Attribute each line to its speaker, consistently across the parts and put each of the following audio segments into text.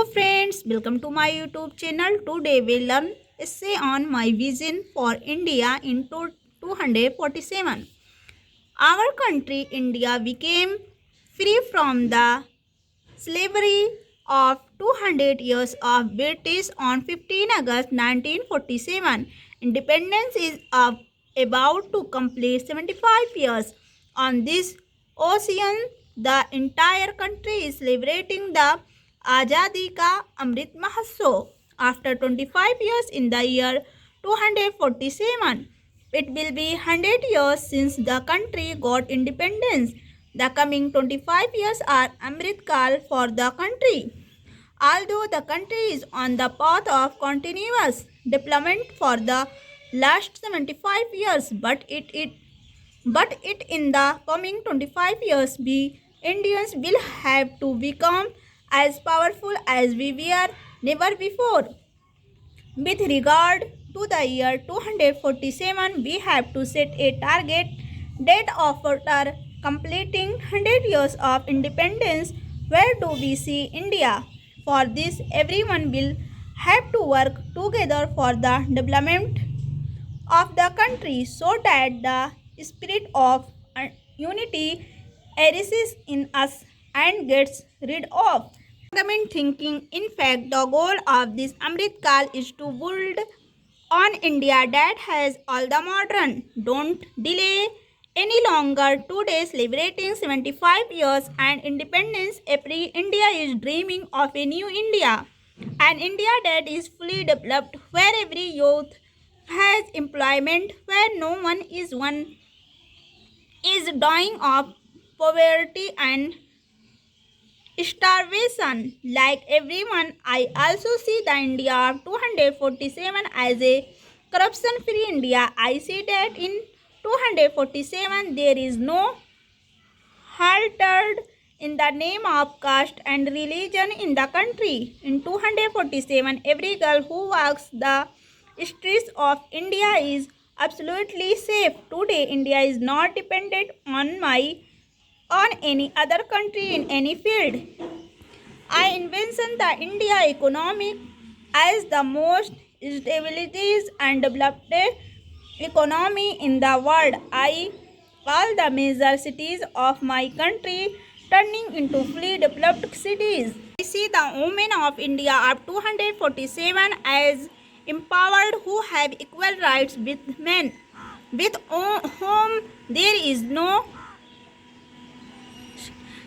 Speaker 1: Hello friends, welcome to my YouTube channel. Today we learn essay on my vision for India in 247. Our country India became free from the slavery of 200 years of British on 15 August 1947. Independence is about to complete 75 years. On this ocean, the entire country is celebrating the Azadi Ka Amrit Mahotsav. After 25 years in the year 247, it will be 100 years since the country got independence. The coming 25 years are Amrit Kal for the country. Although the country is on the path of continuous development for the last 75 years, but it in the coming 25 years, we Indians will have to become as powerful as we were never before. With regard to the year 247, we have to set a target date after completing 100 years of independence. Where do we see India? For this, everyone will have to work together for the development of the country so that the spirit of unity arises in us and gets rid of fragment thinking. In fact, the goal of this Amrit Kal is to build on India that has all the modern. Don't delay any longer. Today, celebrating 75 years and independence, every India is dreaming of a new India. An India that is fully developed, where every youth has employment, where no one is dying of poverty and starvation. Like everyone, I also see the India of 247 as a corruption-free India. I see that in 247 there is no haltered in the name of caste and religion in the country. In 247, every girl who walks the streets of India is absolutely safe. Today, India is not dependent on any other country in any field. I envision the India economy as the most stabilized and developed economy in the world. All the major cities of my country turning into fully developed cities. I see the women of India of 247 as empowered, who have equal rights with men, with whom there is no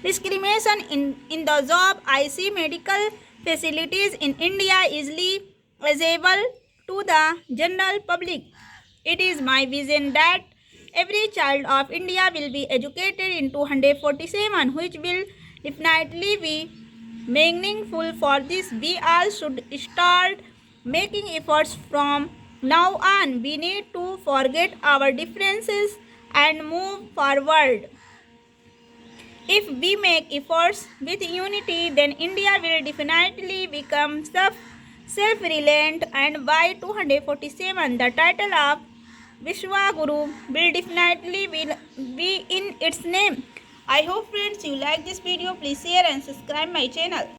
Speaker 1: discrimination in the job. I see medical facilities in India easily accessible to the general public. It is my vision that every child of India will be educated in 247, which will definitely be meaningful. For this, we all should start making efforts from now on. We need to forget our differences and move forward. If we make efforts with unity, then India will definitely become self-reliant, and by 247, the title of Vishwaguru will definitely be in its name. I hope friends you like this video. Please share and subscribe my channel.